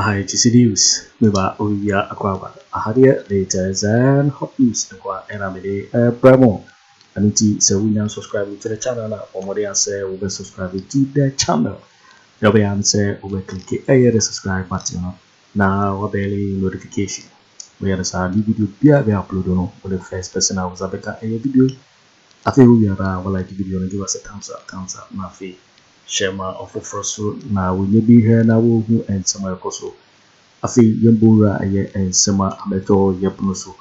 Hi, this is news. Bawumia Campaign. Ahadiya latest and hot news. Bravo. I need to say we subscribe to the channel. Or more than say we will subscribe to the channel. You'll be answer we click the subscribe button. Now daily notification. We are a video we upload on for the first person I was a video. I think we are like the video and give us a thumbs up, Mafi. Shema Ato Forson na we be here na wo hu ensema ekoso afi yembura aye ensema ameto yepunoso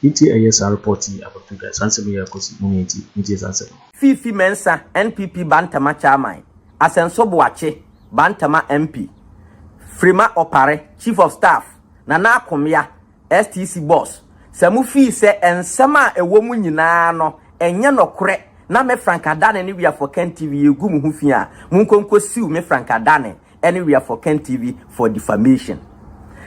iti aye sa reporting about the Asante Bediatuo community iti Asante Fifi Mensa NPP Bantama chairman Asenso Boakye Bantama MP Frema Opare Chief of Staff na Akomea STC boss samu fi se ensema ewo mu nyina no enye nokore na me frankadane anywhere for Ken TV egu mu hu fi a munkonko siu me frankadane anywhere for Ken TV for defamation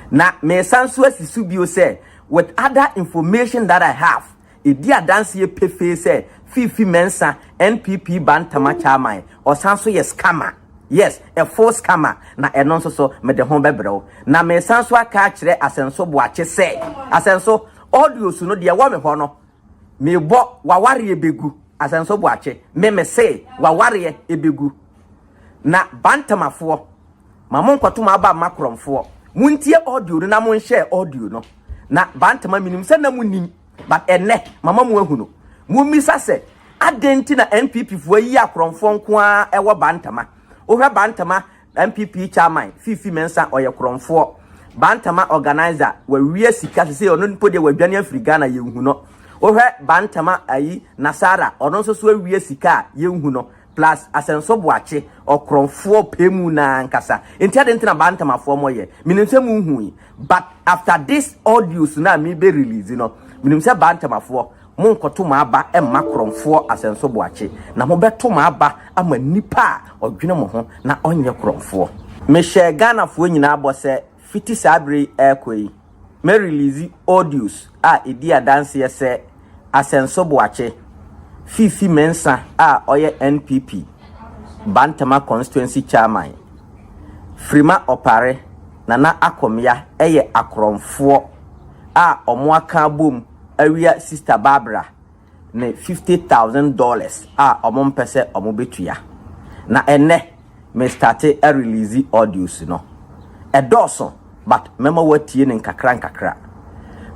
na me sanso asisu bio say with other information that I have edi adanse ye pefe say Fifi Mensa NPP Bantama chairman or sanso yes scammer. Yes, a false scammer na eno so me de ho bebreo na me sanso aka kire Asenso Boakye say Asenso audio su no de wa me ho no me bo waware ebegu Asenso Boakye me say waware ebegu na bantamafo mamon kwato ma ba makromfo muntie audio no na mon share audio no na bantama minim se na munim but enne mama mu ahu no mumisa se adenti na NPP fo yi akromfo nko a ewo bantama ohwe bantama NPP chairman Fifi Mensa oye kromfo bantama organizer wa wie sika se ono npo de wadwane Africa na yehu no ohwe bantama ayi nasara ono so so wie sika yehu no plus Asenso Boakye okromfo pemu na nkasa enti na bantama fo moye minim mu hu but after this audios na me be release no minim se bantama fo mon koto ma aba emma kromfo Asenso Boakye na mo beto ma aba ama nipa odwene mo ho na onye kromfo me share Ghana fo nyina abo se fiti sabre ekoi me release audios a edi adanse ye se Asenso Boakye Fifi Mensa a oye NPP Bantama constituency chairman Frema Opare na Akomea eye akromfo a omo aka bom awia sister Barbara ne $50,000 a omo mpese omo betua na enne me starte a release audios no edoso but mema watie ne nkakra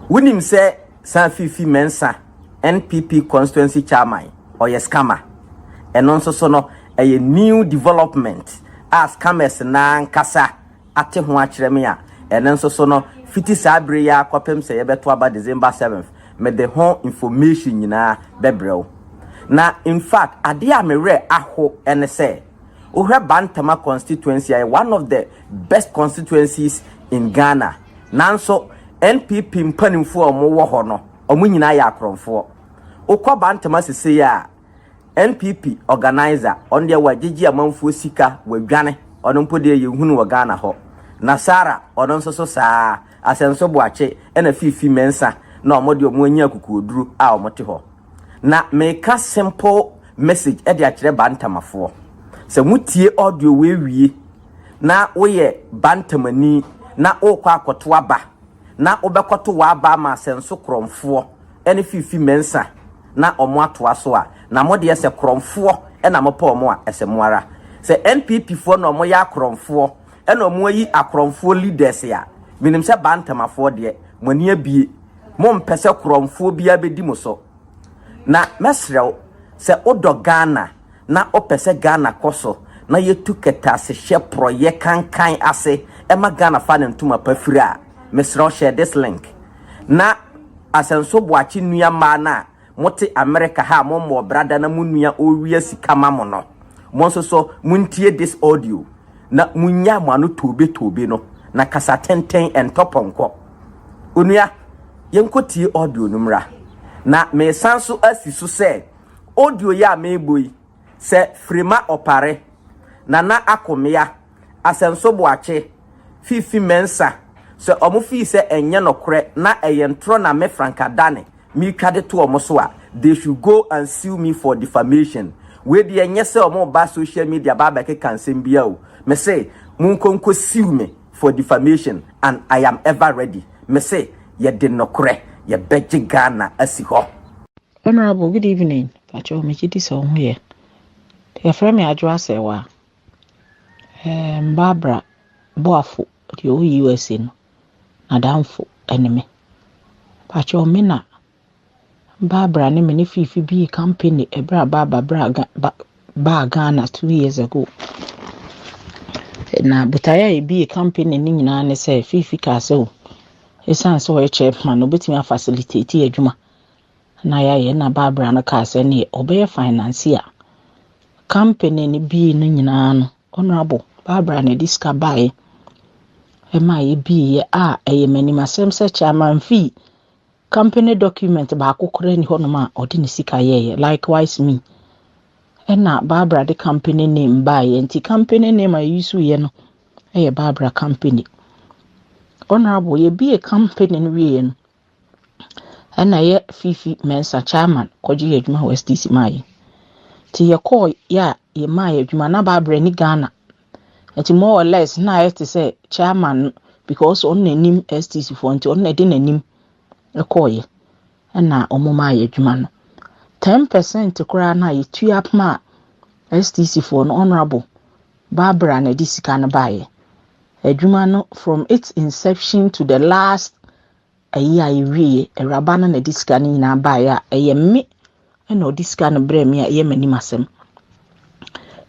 wunim se San Fifi Mensa NPP constituency chairman oye scammer eno nso so no eye new development as scammers na nkasa ate ho akere me a eno nso so no fiti sabre ya kwapem se yebeto aba December 7th me the whole information nyina bebreo na in fact ade a me re aho ene se ohwe Bantama constituency is one of the best constituencies in Ghana nanso NPP mpanimfo omo wo ho no omo nyina ya akromfo okwa Bantama sese ya NPP organizer on the wagigi amanfo sika wadwane ono mpode ye hunu wa Ghana ho nasara ono nso so saa Asenso Boakye ena Fifi Mensa na omode omo anya kukoduru a omote ho na make a simple message e de akire Bantamafo se mutie audio we wie na woye Bantamani na okwa akoto aba na obekoto wa aba ma Asenso kromfo ene Fifi Mensa na omo atoa so a na mode yese kromfo ena mopa omo a esemuara se NPP fo na omo ya kromfo ena omo yi akromfo leaders ya minim se Bantamafo de mani abie mo mpese kromfo bia bedi mo so na mesrew se odo Ghana na opese Ghana koso na yetu ketase hye proye kankan ase ema Ghana fa ntuma pafiri a mesrew share this link na Asenso Boakye nua ma na mote America ha mo brada na munua owia sika mamo no mo so muntie this audio na munya mo anu tobe no na kasa tenten entoponko onua yenkotie audio numra na me sanso asisu se audio ya meboyi se Frema Opare na Akomea Asenso Boakye Fifi Mensa se omo fi se enye nokore na eyentro na me frankadane mi kade to omo so a they should go and sue me for defamation we de enye se omo ba social media ba ba ke kansem bia o me say munkonko sue me for defamation, and I am ever ready. Me say, ye did no cre, ye beji Ghana asiho. Honorable, good evening. Pacho, me chiti so here. The Frema Opare, Barbara Boafu, the USA, no, Nadamfo, enemy. Pacho, mina. Barbara, ne me Fifi B company, Barbara Ghana 2 years ago. Na butaya be company ni nyina ne say Fifi ka so. Esan so chairman obetimi facilitate adwuma. Na ya na Barbara no ka say ne obey financier. Company ni bi no nyina no honorable Barbara ne diska buy. E ma ye bi a eye manimasem se chairman fee. Company document ba akokora ni hono ma odi ne sika ye likewise me. Na Barbara the company name buy enti company name I use ye no e Barbara company. Honorable ye be a company we no. Na ye Fifi Mensa chairman Kojo Kyeremanteng West DC mai. Ti ye call ya ye mai adwuma na Barbara ni Ghana. Enti more or less na ye to say chairman because on nanim STC for nti on na de nanim e call ye. Na omoma ye adwuma no. 10% kura na ye tuap ma STC for no honorable Barbara na disika na baye. Adwuma no from its inception to the last a year we rabana na disika ni na baye a me no disika na bre me ye mani masem.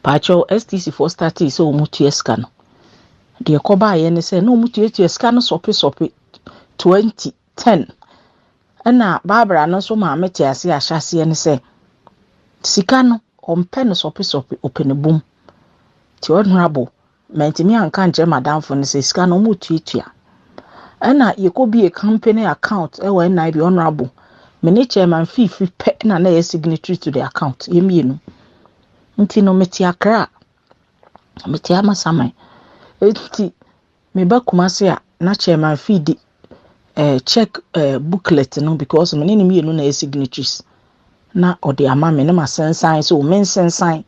Pacho STC for started so mutu eska no. De ko baye ne say no mutu eska no sope 2010. Na Barbara no so ma meti ase ahyase ne say sika no ompe no sope open boom. Ti honorable mentimi anka nje madam for ne say sika no mutuatua. Na ye ko bi a company account e we na bi honorable. Me ne chairman Fifi pe na ye signatory to the account. Ye mienu. Nti no meti akra. Meti amasamai. Nti me ba kumase a na chairman Fifi check booklet no because me ne mienu na ye signatories. Na odi ama me ne ma sensan so men sensan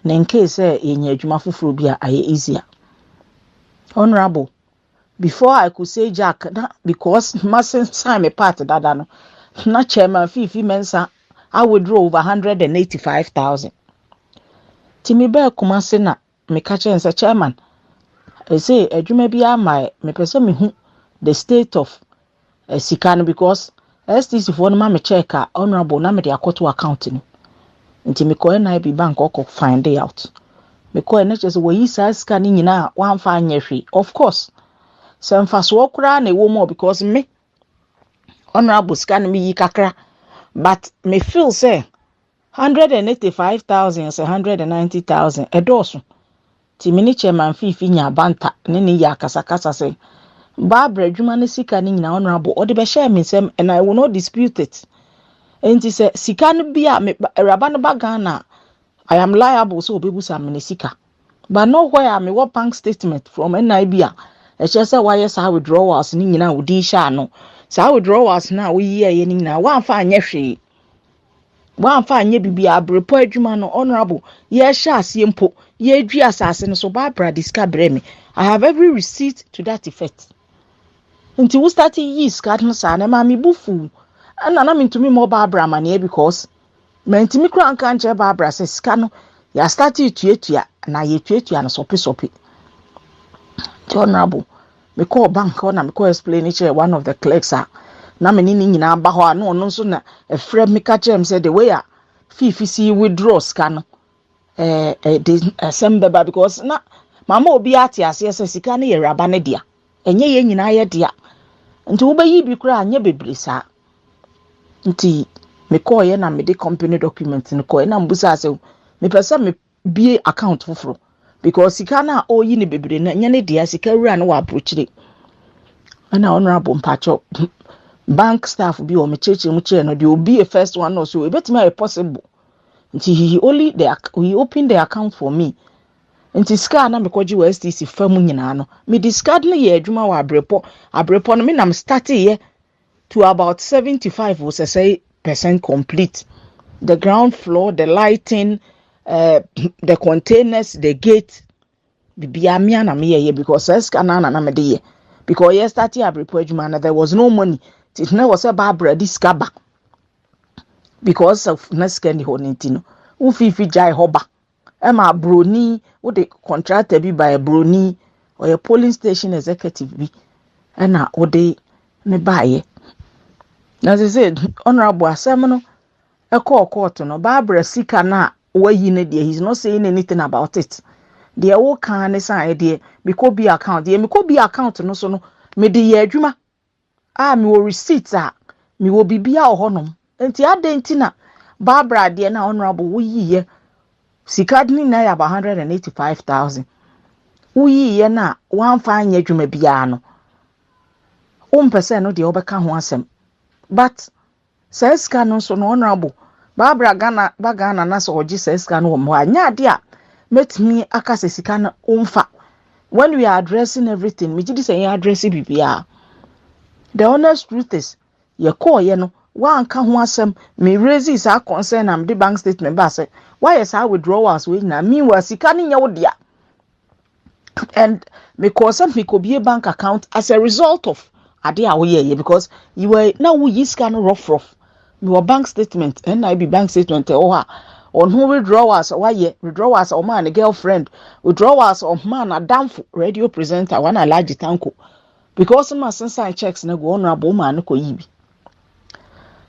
na in case enya adwuma foforo bi a aye easier. Honorable, before I could say Jack na because ma sensan me part dada no na chairman Fifi Mensa I would draw over 185,000. Timi be kumase na me ka chense chairman say adwuma bi ama me pese me hu the state of sikano because STC for no ma me check honorable na me de akoto account ni. Nti me ko na bi bank okọ find out. Me ko na chese wo yi sa scan nyina wan fa anyehwe. Of course. Sem fa so okura na ewo mo because me honorable scan me yi kakra but me feel say 185,000 say 190,000 edoso. Ti me ni chairman Fifi nya banta ne ya kasakasa say Barbara adwuma ne sika ni nyina honorable o de be share me sem and I will not dispute it. Enti se sika no bia me raba no ba Ghana I am liable so obebusa me sika. But no where me what bank statement from NIB a e che say why yes withdrawals ni nyina wo di sha no. Sa withdrawals na wo yi ye ni nyina wan fa anye hwe. Wan fa anye bibia abrepo adwuma no honorable ye sha asie mpo ye dwi asase no so Barbara diska bre me. I have every receipt to that effect. Nti wo start yi sika no sa na ma me bufu. Ana na mintumi mo Barbara mane because mentimi kra nka nche Barbara se sika no ya start tuatua na ye tuatua no sope. Honorable me call bank na me call explain it one of the clerks na me ni nyina ba ho no no so na e frɛ me ka chem say the way a Fifi see withdraw sika no December because na mama obi ate ase se sika no ye raba ne dia enye ye nyina ye dia nti wo ba yi bi kra anya bebre sa nti me call ye na me de company document no call na mbusa ase me pesa me bie account foforo because sika na o yi ne bebre na nya ne dia sika wura na wa approach na honorable mpacho bank staff bi o me cheche mu che no de obi a first one no so e betime possible nti he opened the account for me nti sika na me kwaji wa STC famu nyina no me discard na ye adwuma wa abrepo no me nam start here to about 75 was say percent complete. The ground floor, the lighting, the containers, the gate, bibia me na me ye because eska na me de ye because ye started abripo adwuma na there was no money it na was a Barbara this kaba because of naskendi honintino ufifi jai hoba ema broni wo de contractor bi by broni or a polling station executive bi na wo de me baye na they said honorable asem no e call court no Barbara sika na wayi ne de he's not saying anything about it de wo kan ne san de me ko bi account de me ko bi account no so no me de ye adwuma me wo receipt me wo bibia ohonom enti adenti na Barbara de na honorable wo yiye sika ni na ya 185,000 wo yiye na wan fa anya adwuma bia no umpese no de obeka ho asem but seska no so no honorable Barbara Gana na so oji seska no mo anya de a metimi aka sika no umfa when we are addressing everything me gidi say address bibia the honest truth is ye call ye no wan ka ho asem me raise is a concern am the bank statement ba say why is our withdrawals we na meanwhile sika no nya wo dia and because some me could be a bank account as a result of ade a wo ye because you were now we use scan rough your bank statement and I be bank statement on who withdrawals why ye withdrawals or man a girlfriend withdrawals of man a damn radio presenter one a large tanko because my sign checks na go honorable man ko yibi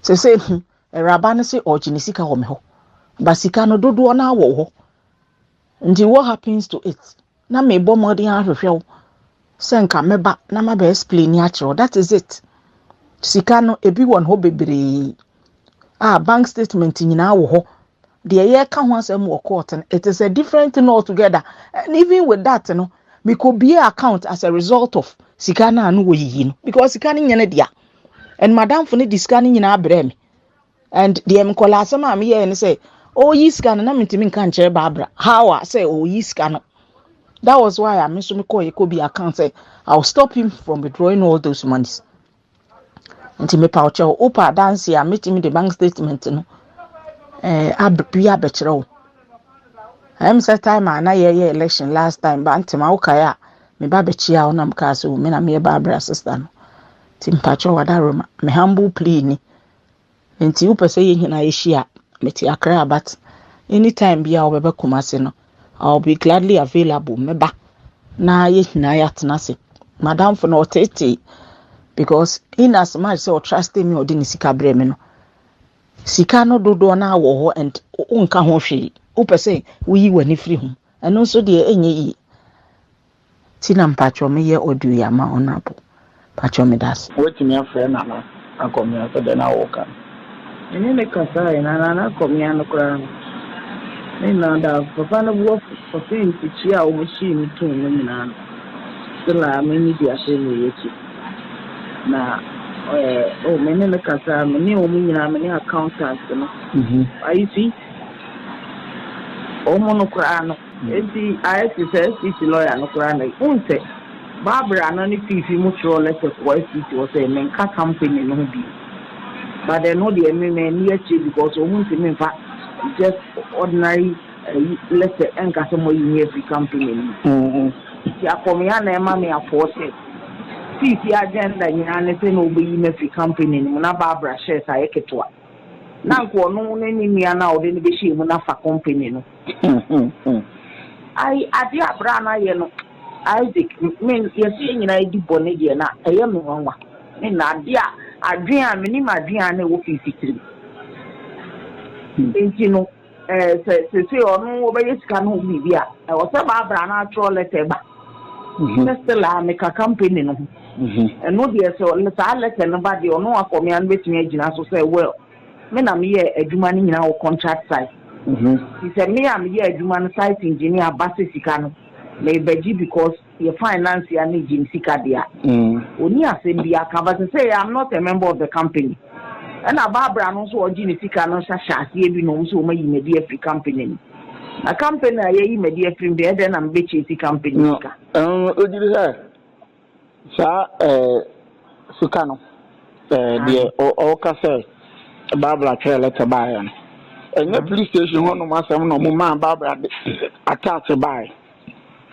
say a rabana say or jinisika ho me ho basika no dodo na wo ho nti what happens to it na me bo modern ahwehwe senka meba na ma be explain ya chiro that is it sika no ebi won ho bebre bank statement nyina wo ho de ye ka ho asem wo court it is a different thing altogether and even with that no me could be account as a result of sika na no wo yiyi no because sika ni nyene dia and madam for ni disika ni nyina abre me and the kola asem am ye ni say yi sika na mentimi nka nche Barbara how I say yi sika no. That was why I mentioned me call Yakobi account say I'll stop him from withdrawing all those monies. Until me pouch opa dance here meet him the bank statement no. Abia betro. I'm set time na ye election last time but antima okaya me ba bechia onam ka so me na me Barbara sister no. Tim pacho wada Roma me humble plea ni. Nti upese ye hina ye hia me ti akra but anytime bia obebe kumase no I'll be gladly available meba na ye hina ya tenase madam for no tete because in as much so trust me odini sika bre me no sika no dodo na wo ho and unka ho hwe upese we wani free ho eno so de enye yi tina mpacho me ye odu ya ma onabo pacho me das wetimi afre na na Akomea so de na wo kan ene me kasa na Akomea no kura na da papa na wo for things chi a wo chi mi tun no nyina no so la me ni dia se me yeki na me ne kasa me ni o mu nyina me ni accountant no I see o mo no kura no enti I see lawyer no kura na unse Barbara no ni fifi mu tro letter ko ICC o say men ka company no bi but they know the me ni echi because o mu me fa just ordinary letter and customer in every company. Akomea na ema me afford. See agenda nyina ne se no be in every company na Barbara shares ayeketwa. Na ko no ni nia na o de ne be shi mu na fa company no. I ade abra na ye no. Isaac men ye se nyina di bone de na eye me wanwa. Me na ade a adwen a me ni madwen na wo fifitiri. Enti no se onu obeye sika no bibia e wo se Barbara na tro letter ba se la me ka company no no de so letter no ba de onu Akomea no betimi agina so say well me na me ye adwuma ni nyina wo contract site se me am ye adwuma no site engineer base sika no me beji because your finance ya ni jin sika dia oni asem aka but say I'm not a member of the company. And Barbara no so ogini sika no sha bi no so ma yi free company. A company ayi media free be then am be chi company sika. Ogiri sa sika no de o ka say Barbara tell letter buy no. And the police station ho no masem no mo man Barbara attach buy.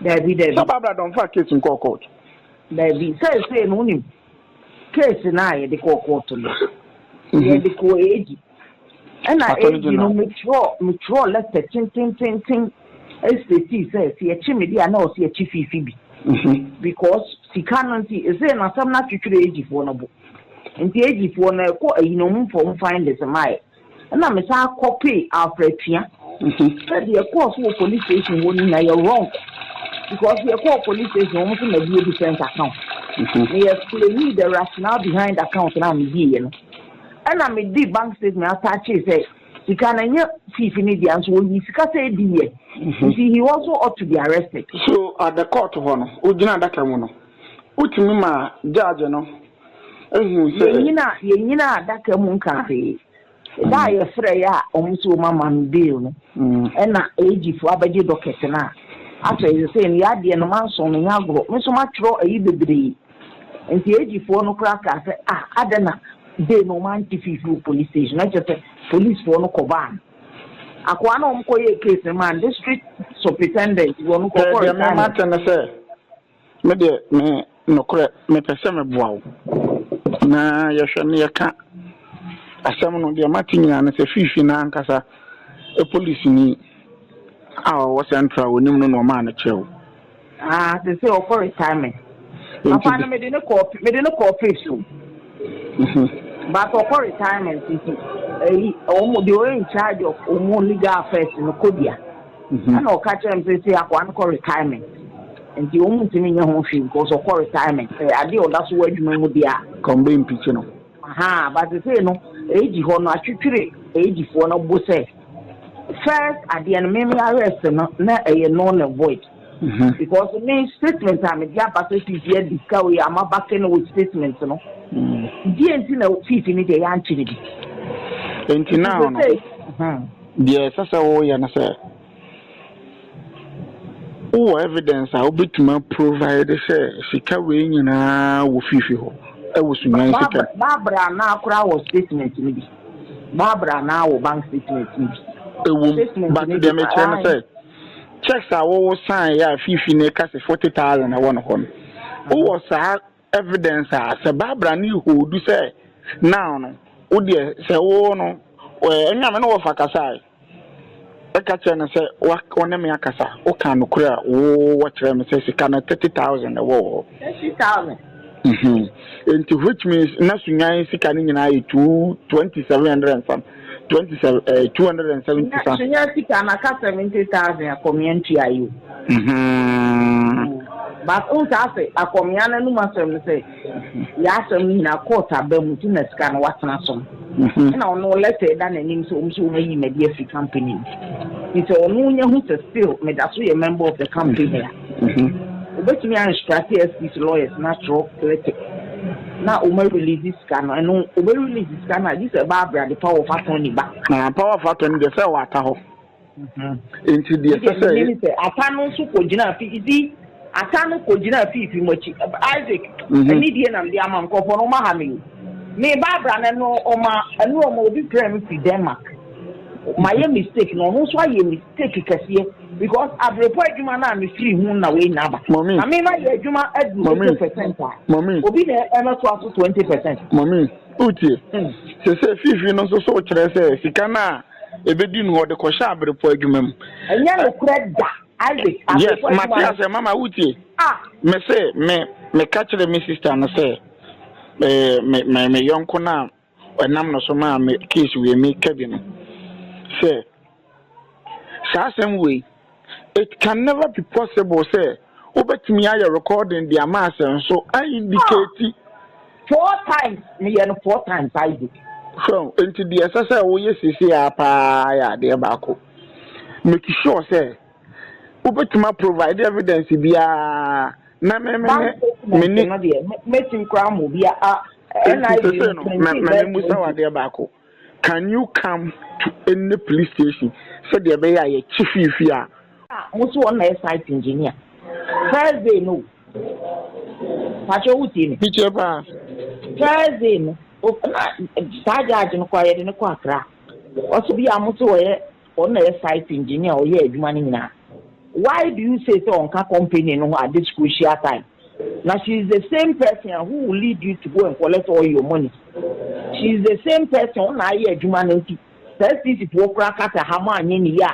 David. So Barbara don't fight case in court. David say no him. Case na ye the court to lo. Ye the co age. And I mature letter ting. SPT says see a chimney and no see a chiefy Phoebe. Because she can't see is there not some not to age for no book. And the age for no for find this a mile. And I'm a copy after a pian. Said the course for police station wouldn't know you're wrong. Because the call police station almost in a different account. They explain the rationale behind the account and I'm here. And I'm a deep bank statement attached say he can see Indians will be say he also ought to be arrested. So at the court of honor, Ujina Dakamono, Utimima, Judge, no. Yena Dakamunka say, die a freya, almost Mamma Bill, and not age for Abaji Docketina. After you say, Yadi and Manson and Yago, so much raw a baby. And the age for no crack, I said, I don't know. They no man to police station, not just police for no coban. Aquano Mkoye case, man, district superintendent, you won't go for it. Me no correct, me persema bow. Na yashani yaka. Asamu no Martin and a fish in Ankasa, a police ni. Our was central, we no man a chill. They say for retirement. I find them in a cooperation. But for retirement, they were in charge of legal affairs in Kodia. And I'll catch them say, I want to retirement. And the only thing in your home field goes for retirement. I do that's where you know they are. Combine picture. But they say, no, age for no, age for no boss. First, at the end, maybe arrest not a non void. Because the main statement I'm a gap at here discovery, I'm a back in with statements, you know. DNC no chief in the answer. And now, yes, that's all you say. Oh, evidence I'll be to my provider say she carrying in a Wufifi. I was Barbara now crowd statement to me. Barbara now bank statement to me. But the matron said. Checks are all signed, 50 acres, 40,000. I want to home. Who was evidence? As Barbara knew who do say now, oh dear, say, oh no, well, I'm no of a casai. A catcher and say, what on a casa, oh, can clear, oh, what Rem says, you can 30,000 a war. 30,000. Into which means nothing I see can in I 2,700 and some. 270. Senior can account 70,000 a community are you. But also, a community no matter say, yes, I mean, a quarter Bermutina scan what's not some. And I'll no less than a name so may mediation company. It's a Munya who's still made us a member of the company. But me and strategies lawyers natural politics. Now, Umer release this scanner, and Umer release this scanner. This is Barbara, the power of attorney back. Power of attorney, the cell water. Into the Atano Kojina Fiji, Atano Kojina Fiji, Isaac, and Indian and the Amanko for Mahami. May Barbara and no Oma, and no more be premise to Denmark. My mistake, no, who's why you mistake because I've reported you man and free moon away now. Mommy, I mean, my Juma at 20%. Mommy, will be there and 20%. Mommy, Uti, she said, if you know so, she cannot. If you didn't want the Koshab report, you mem. And you're credit. Yes, Matthias and Mamma Uti. Me say, me catch the sister and say, me young Kona, and I'm not so man, case with me, Kevin. Say, same way, it can never be possible, say, over to me, I recording the amass, and so I indicate 4 times, me and 4 times I did. So, into the SSR, oh, yes, you see, apa, dear Bako. Make sure, say, over to my provide evidence, be a making crown will be and I say, dear Bako. Can you come to any police station? So there be a chief if you are. Also on my site engineer. Thursday no. Pacho uti. Picture pa. Thursday no. Saja no quiet in a quadra. Also be amuso on the site engineer or ye money na. why do you say so on company no at this crucial time? Now she is the same person who will lead you to go and collect all your money. She is the same person na ye adwumananti. First is if work kata hama anyini ya.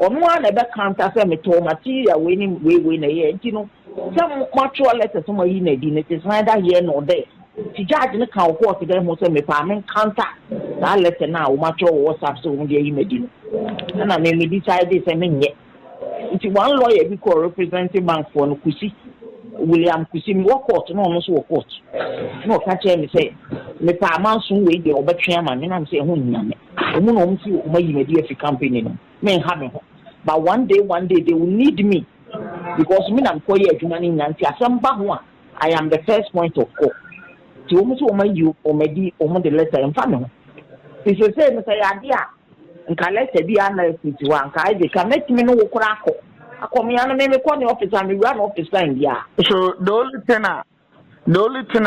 Ono na be counter say me to material we na ye nti no. Some mutual letters some yi na di it is neither here nor there. Ti judge ne kan ko to dem say me pa men counter. That letter na o mutual WhatsApp so we dey yi medi no. Na me decide say me nye. Nti one lawyer be call representing bank for no kusi. William Kusim work court no almost work court. No catch me say me pa man so we dey obetwe man na say ho nyame. Omo no mti o mayi me dey campaign no. Me ha me ho. But one day they will need me because me na mkoye adwuma ni nyanti asamba ho a I am the first point of call. Ti omo so o mayi o medi omo the letter en fa me ho. Ti say me say ade a nka letter bi analysis wa nka I dey ka make me no wo kura akọ. Akomea no me call the office and we run office time dia. So the only thing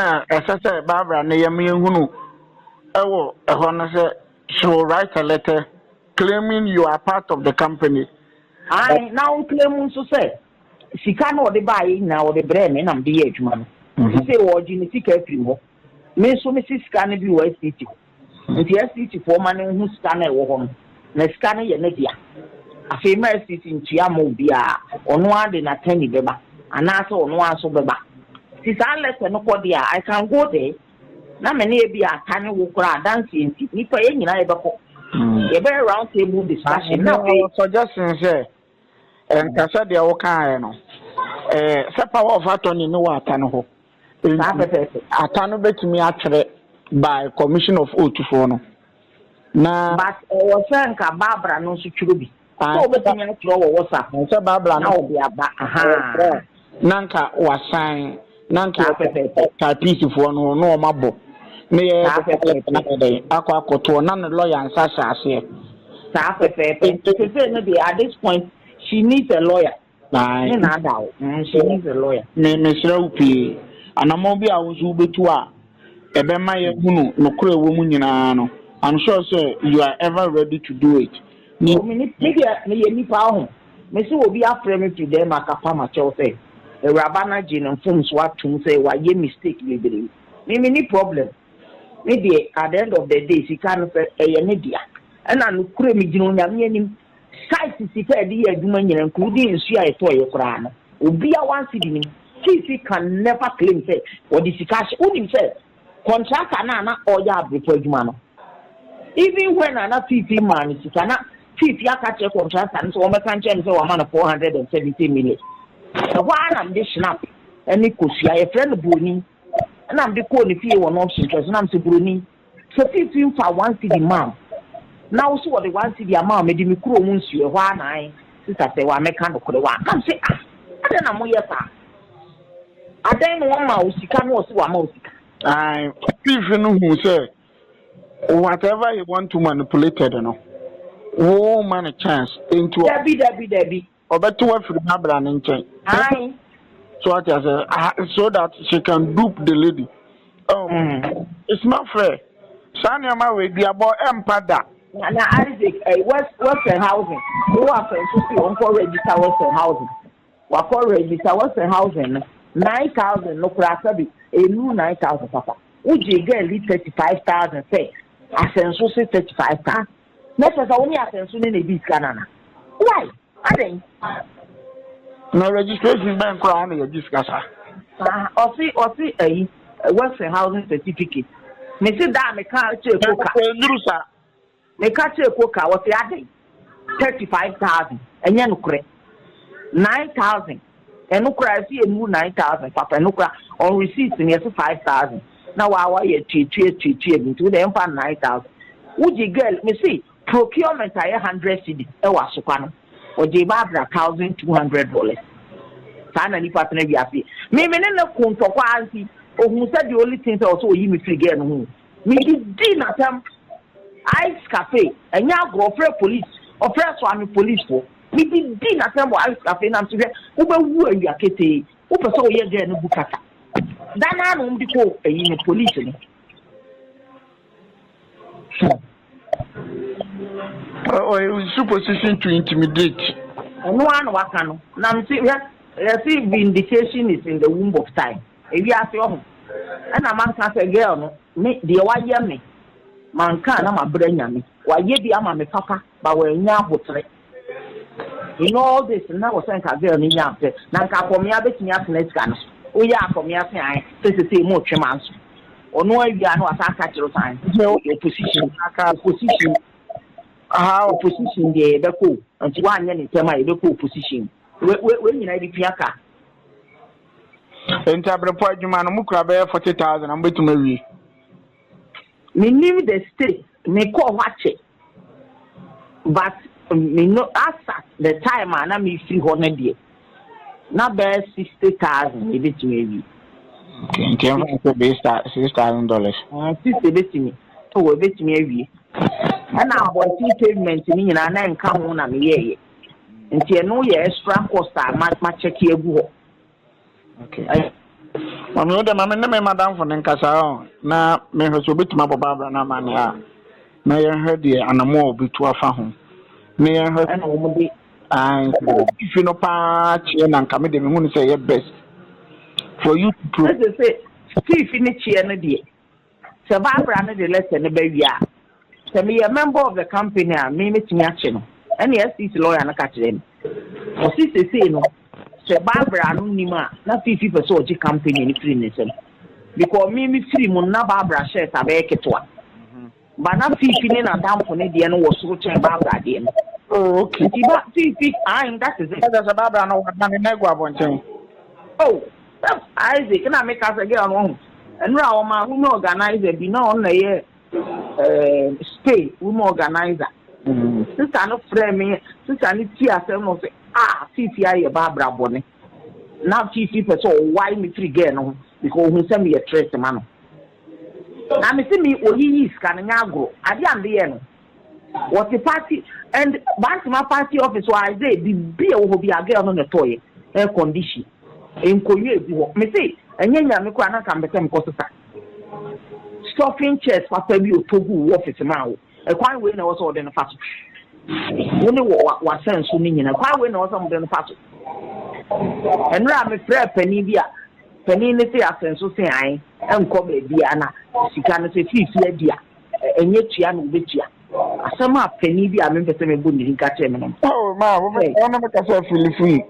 say Barbara na yemi hunu ewo ehọ na say she will write a letter claiming you are part of the company. I now claim so say sika no de buy na o de bre me na mde adwuma no. Say o ji ni sika afiri ho. Me so me sika na bi o STT. Nti STT for man hu sika na e wo ho no. Na sika na ye na dia. Afema STT ntua mo bia ono ade na tani beba anasa ono aso beba sisa letter no kodi I can go there na me na e bia tani wo kura dance nti nipa ye nyina e beko ye be round table discussion na be suggestion say enkasa de wo kan no se power of attorney no wa atano ho atano betimi atwere by commission of oath for no na but o senka Barbara no so twiro bi so betimi na twiro wo WhatsApp so Barbara no bi aba aha nanka wasan nanka ka peace for no no mabo me ye akwa akoto na no lawyer ansa ase sa say no be at this point she needs a lawyer she needs a lawyer me sira upi anamo bi a wonso betu a ebe ma ye hunu no kura wo mu nyina no I'm sure sir you are ever ready to do it me ni pa ho me se obi afre me to dem akapa ma cho say e rabana gin fom so atum say wa ye mistake bebre me ni problem me dey at the end of the day she can say e ne dia na no kura me gin onyam yanim site sika de adwuma nyina nkudi nsu a eto ye kura no obi a wan city ni she can never claim say or the sika she onim say contractor na oya abrepo adwuma no even when ana 50 man sika na 50 aka check contractor so o me kan check say o man 470 million why am dey snap any kosia e friend boni na am dey call ni fie won option so na am say broni so 50 for one city man now so what the one city amount me di me kuro mu nsu e hwa nan sister say wa meka no kure wa am say ade na mo yesa ade no ma usika no so wa ma usika if no who say whatever you want to manipulate it no wo man a chance into Debbie obeto wa free Barbara nchen so what I say so that she can dupe the lady it's not fair Sanya ma we dia bo empada na Isaac Western housing who are to on for register Western housing wa for register Western housing 9,000 no krasa bi enu 9,000 papa uji girl 35,000 say Asenso 35,000 next say only Asenso ni na bi kanana why adin no registration bank kwa na register osi Western housing certificate me see that me can check koka me can check koka what adin 35,000 enye no kure 9,000 and no cry see a new 9,000 papa no cry on receipt in 5,000 now our ye tweet into the empire 9,000 would you girl me see procurement I 100 cedi e wa sokano or je Barbara $1,200 sana ni partner bi afi me na kunto kwa anti ohun said the only thing also yi me free girl no me di na tam ice cafe enya agrofre police or fresh one police for me di na tam ice cafe na mse wo be wu awia kete wo pese wo ye girl no bukata dana no mbi ko eyi me police ni or supposition to intimidate no one wakano. Now see vindication is in the womb of time. If you ask your home, and a man can say, girl, no, me, the why me, man can, I'm a brain yammy. Why ye be ama me papa, but when ya hotre. In all this, and I was saying, a girl in Gyamfi. Now, Akomea bet me up next gun. Oh, yeah, Akomea say, says the same more tremans. Or no, you are not a catcher of time. No, your position, position. How position the cool, and 1 year in term of the cool position. When you know the Piaka. And Tabra you man, Mukrabe 40,000, I'm going to marry. Me name the state, me call watch it. But me no ask the time and I'm 300 years. Not bad 60,000, maybe to me. Okay, in terms of base $6,000. 60 bit me. Oh, a bit me. And now, what payment to me and I come on a year. And you know, your extra cost are much check here. Okay. I'm not the mamma, madam for Nencasa. Now, may her so bit my Barbara Namania. May I heard the animal be to a phone. May I heard and if you know, patch and come in the moon say your best for you to prove. Say, see, finish here, no dear. So, Barbara, the lesson, the baby. So, me a member of the company, me meeting action. And yes, this lawyer and catch them. For sister say no. So Barbara no nima na 50% of the company in free because me free mo na Barbara share tabeke toa. But na 50 na down for ne de no was so chen Barbara de no. Oh, okay. But 50 that is it. That's a Barbara no na ne go abonchen. Oh, that's Isaac na make us again on. And now ma who organizer be na on na stay who organizer. Sister no frame sister ni tia asem no say Fifi aye Barbara bone now 50% why me free girl no because who say me a trace man na me see me oyi scan nya agro ade ande ye no what the party and my party office why they be a wo bi a girl no toy air condition en koye bi ho me say enya me kwa na kan betem ko sisa stuffing chairs papa bi otogu office ma wo e kwan we na wo so de no faso woni wa sense ni nyina kwa we na wo so de no faso enra me frɛ pani bi a pani ne se asenso se an enko ba bia na sika no se fifi adia enye tua no betua asɛm a pani bi a me pese me bu ni nka kyɛ me no oh ma wo me ona me ka sɛ filifi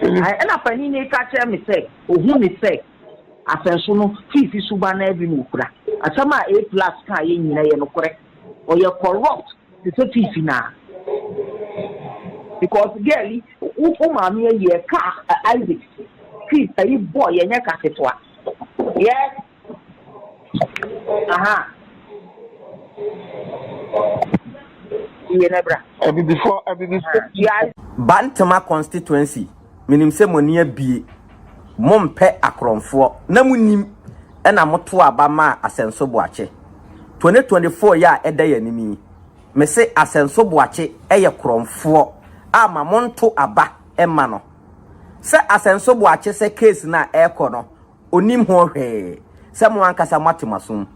ai na pani ne ka kyɛ me sɛ ohun ni sɛ asenso no fifi suba na bi no kura asɛm a A+ ka ye nyina ye no korɛ o ye corrupt the fifi na because girl who mama ye car Isaac see say boy ye nya ka ketwa yes aha ye nebra abi before yes Bantama constituency minim se moni abie mompe akromfo na munim na moto aba ma Asenso Boakye 2024 ya eda yanimi me se Asenso Boakye eye kromfo ama monto aba ema no se Asenso Boakye se case na eko no onim ho hwe se mo ankasa matimasum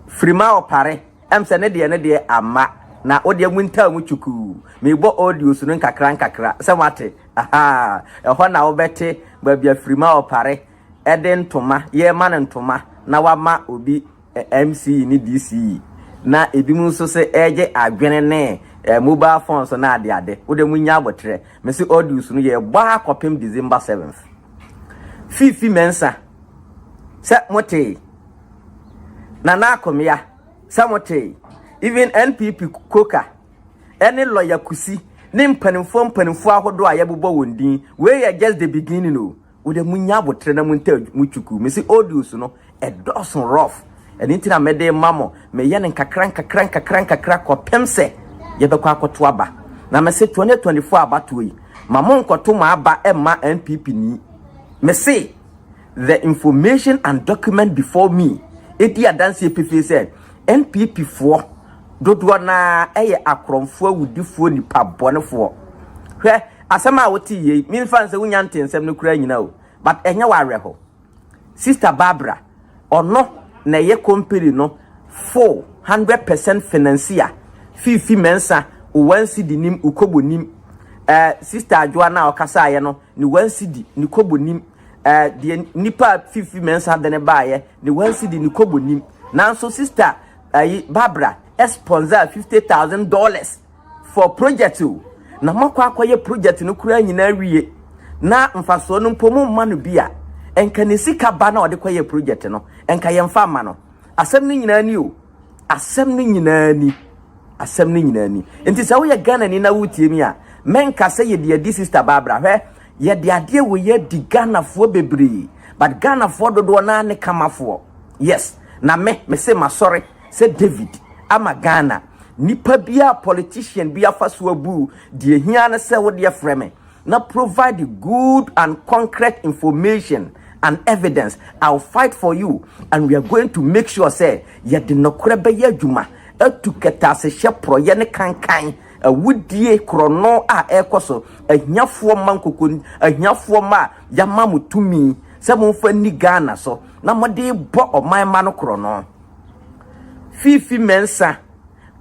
Frema Opare se ne de ama na ode munta muchuku me bo audio su nkakra se mate aha eho na wo bete ba bia Frema Opare ede ntoma ye ma ntoma na wama obi MC ni DC na ebi mu nso se eje adwene ne mobile phones na ade wo de munya abotre me se audio su no ye gba kopem December 7th fifi mensa se mote na Akomea se mote even NPP koka any lawyer kusi ne mpanimfo ahodo ayebobɔ wondin we ya just the beginning no wo de munya abotre na munta muchuku me se audio su no a dozen rough and intina mede mamo me yene nkakra kopem se yebekwa akoto aba na me se 2024 abato yi mamo nkoto ma aba emma NPP ni me se the information and document before me edi adanse pefe said NPP for dodo na eye akromfo awudifo nipa bonefo hwe asema woti ye mi fan se wunya ntensem no kura nyina o but enya ware ho sister Barbara ono na ye company no 400% financier fifi mensa uwansi dinim ukobonim sister adwoa na okasa ye no ni 1 cedi ni kobonim de nipa fifi mensa de ne baaye ni 1 cedi ni kobonim nanso sister Barbara sponsor $50,000 for project na makwa akoye project no kura nyina wie na mfaso no mpomu ma no bia enka ne sika ba na ode koye project no enka ye mfa ma no asem ni nyina ni o asem ni nyina ni enti sa wo ye Ghana ni na wutie mi a menka se ye de sister Barbara hwe ye de ade wo ye di Ghana fo bebre but Ghana fo dodo na ne kamafo yes na me se masori se David ama Ghana nipa bia politician bia faso abu de hia na se wo de freme na provide good and concrete information and evidence. I'll fight for you and we are going to make sure say ye de nokore be ye adwuma etuketa se hye proye ne kankan awudie krono a ekoso ahiafo mankoko ahiafo ma yama mutumi se monfa ni Ghana so na mode bo oman ma no krono fifi mensa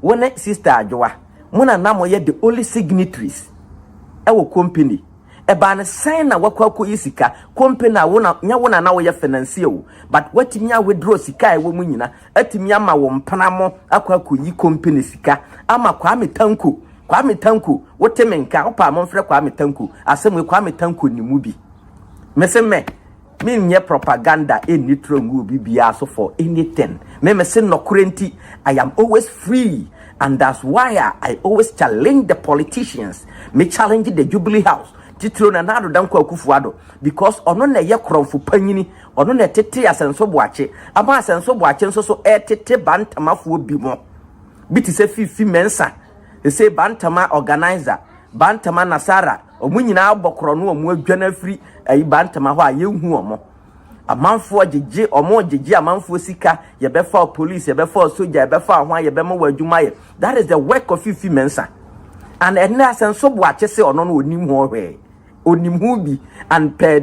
wone sister adwoa muna na moye the only signatories ewo company eba ne sign na wakwa yisika company na wona na wo ye financier o but watimi a withdraw sika ewo mu nyina atimi ama wo mpanamo akwa yi company sika ama Kwame Tanko wotemenka opa amfre Kwame Tanko asem Kwame Tanko ni mu bi meseme me nye propaganda any trongu bibia so for anything me say no currently I am always free and that's why I always challenge the politicians me challenge the Jubilee House titro na nado danko Akufo Addo because ono na ye kromfo panyini ono na tete Asenso Boakye ama Asenso Boakye nso so tete bantamafo bi mo biti se fifi mensa se bantama organizer bantama nasara omunyina abokro no omu adwana firi ayi bantama ho ayehu omo amanfo agege omo agege amanfo sika ye befa police ye befa soldier ye befa ho ye bema wadwuma ye that is the work of fifi mensa and ena Asenso Boakye se ono no onim ho hwe onim hu bi and per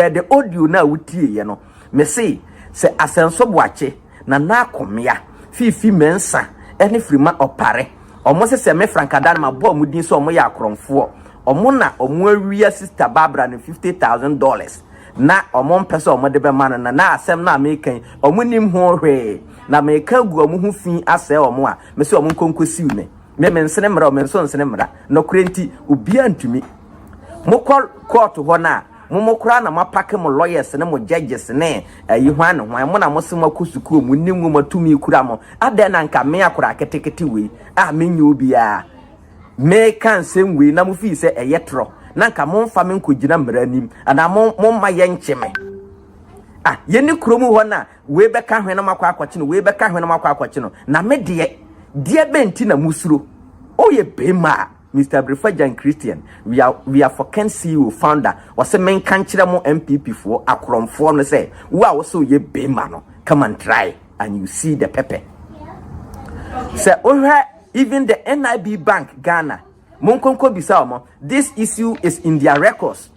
the audio na wutie ye no me say se Asenso Boakye na Akomea fifi mensa ene Frema Opare omo se me frankadan ma bo mudin so omo ya akromfo omo na omo awia sister Barbara ne $50,000 na omo mpese omo de be man na asem na American omo nim ho hwe na American gu omo hu fi ase omo a me se omo konkosi me nsene mra omo nso nsene mra no kurenti obi antumi mo court ho na mo kura na mapake mo lawyers ne mo judges ne yi hwan no hwan mo na mo se mo kusuku mo nim mo matumi kura mo ade na nka me akura ketekete we a menye obi a me kan sem we na mo fi se eyetro na nka mo mfa me nkogina mranim ana mo ma ye ncheme ye ni kromu ho na we be ka hwen na makwa akwachi no we be ka hwen na makwa akwachi no na me de benti na musuro oye bema Mr. Brefajan Christian, we are for Ken CEO founder. Was a main country mo MPP for akromfo no say, wow, so ye be man. Come and try and you see the pepper. Say, even the NIB Bank Ghana, Monkonko Bisao, this issue is in their records.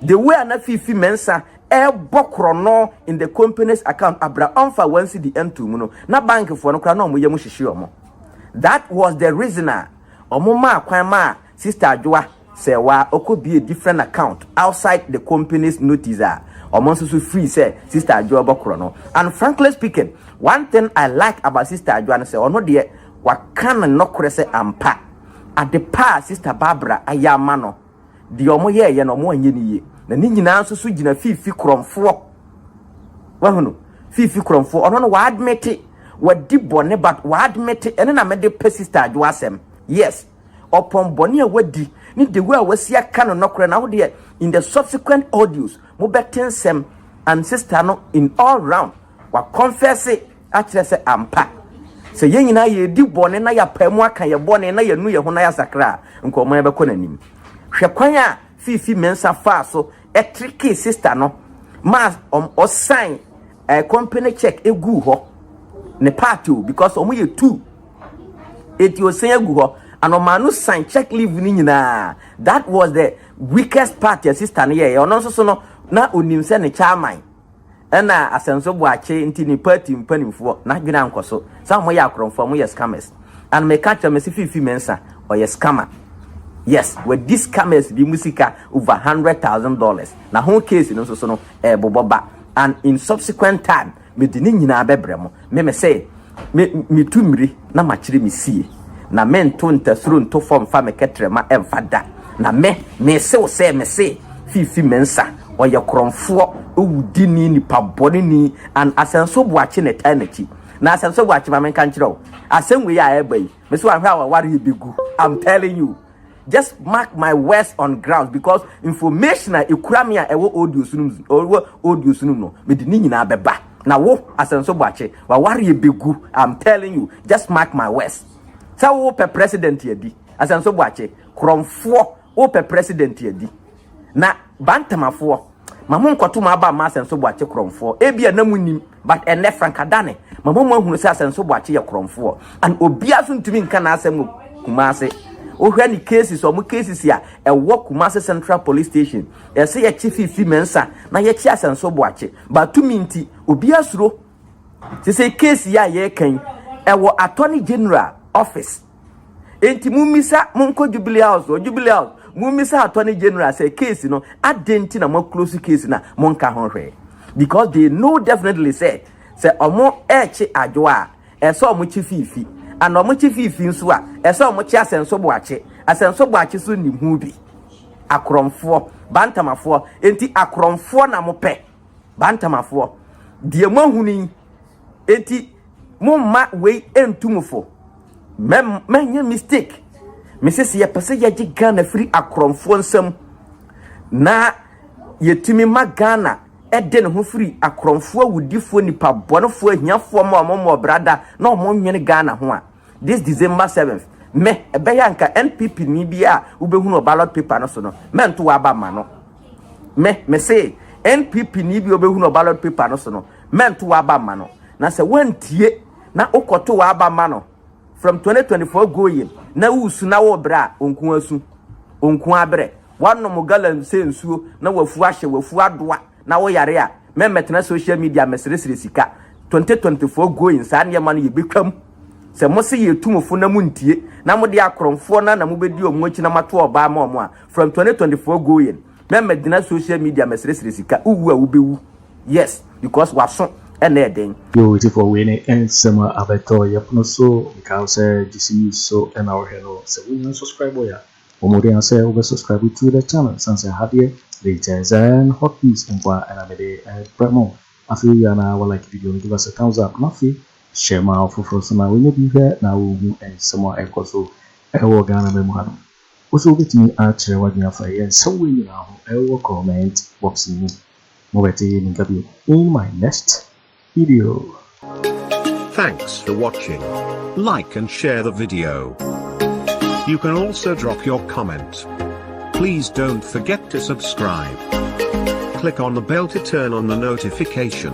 The way an fifi mensa bokrono in the company's account abra onfa 1 cedi n2 muno na bank for no kra no mo yemu hihye omo. That was the reason omoma kwan ma sister adwoa say wa okobi a different account outside the company's notice omo so free say sister adwoa bokro no. And frankly speaking, one thing I like about sister adwoa say ono de wakana nokore say ampa at the pa sister Barbara ayama no de omo ye no mo anye ni ye na ni nyina nso so gina fifi kromfo wa hunu fifi kromfo ono no wa admit wa di bone but wa admit ene na me de sister adwoa asem. Yes, upon Bonia Wadi, need the way was here canon knocker now there in the subsequent audios, Mubetin Sem and sister no in all round. What confess it, actually say ampa. So yen na ye di born na ya pemwa can ya born na ya nu ya honaya sakra, and come ever conanim. Shakwanya fifi mensa fa so a tricky sister no mas or sign a company check a goo ho ne part because only 2. It was saying go and manu sign check leave ni nyina. That was the weakest part your sister na ye ono so no na onim se ne chairman na Asenso Boakye nti ni party mpanimfo na dwena nkoso sa mo ya akromfo mo yes scammers and me catch me fifi mensa or yes scammer Yes, with these cameras, the musica over $100,000. Now, whole case, so no, boba. And in subsequent time, me dini nyina bebremo. Me say, me tumri na machiri me see. Na men tonta through to form fa me ketre ma emfada. Na me say fifi mensa or your cromfo udini ni paboni ni and Asenso Boakye eternity. Na Asenso Boakye ma men kan kire o. Asem we ya ebe. Me so an how worry be good. I'm telling you. Just mark my words on ground because information a ekura me a ewo audio sunum no me di nyina beba na wo Asenso Boakye wa ware begu. I'm telling you, just mark my words. Sa wo pe president yedi Asenso Boakye kromfo wo pe president yedi na bantamafo mamu nkoto ma ba ma Asenso Boakye kromfo ebia na munim but ene frankadane mamu ahunu se Asenso Boakye ye kromfo and obia so ntumi nka na asem kumase ohwani cases o mu cases ya ewo Kumasi Central Police Station say ye chief fi mensa na ye chi Asenso Boakye but to minti obi asuro say case ya ye kan ewo Attorney General office enti mumisa munko Jubilee House mumisa Attorney General say case no adenti na mo close case na monka honhwe because they know definitely say omo echi adwoa so omo chi fifi and omo chi fifi nso a so omo chi Asenso Boakye so ni hu bi akromfo bantamafo enti akromfo na mo pe bantamafo die mo huni enti mo ma we entumfo men mistake Mrs. ye pese ye gi Ghana free akromfo nsam na yetimi ma Ghana ede ne ho free akromfo awudifo nipa bonofo ahiafo mo brada na mo nwene Ghana ho a this December 7th me ebeya nka NPP ni bia ubehunu ballot paper no so no mento wa ba ma no me say NPP ni bia ubehunu ballot paper no so no mento wa ba ma no na se wantie na ukoto wa ba ma no from 2024 going na usu na wo bra onku asu onku abre wanno mo galamsey nsuo na wafu ahye wafu adoa na wo yare a memetena social media mesresre sika 2024 going sa ne ma no yebetwam se mo se yetumfo na muntie na mo de akromfo na mo bedi omu achi na mato oba ma omo a from 2024 going memedina social media mesresre sika uwu a ubewu yes because waso ene eden yo it for we and sama abeto yepono so because GC so and our hello so we subscribe ya omori an say over subscribe to the channel since hadie latest and hot news and kwa anamede promo afi ya na like video give us a thumbs up nafi share my offer so na we need here na we and some more ekoso ewo Ghana me muhano also betimi a chere wadnya fa yen so we na ho ewo comment box ni mo beti ni gabby in my next video. Thanks for watching. Like and share the video. You can also drop your comment. Please don't forget to subscribe. Click on the bell to turn on the notification.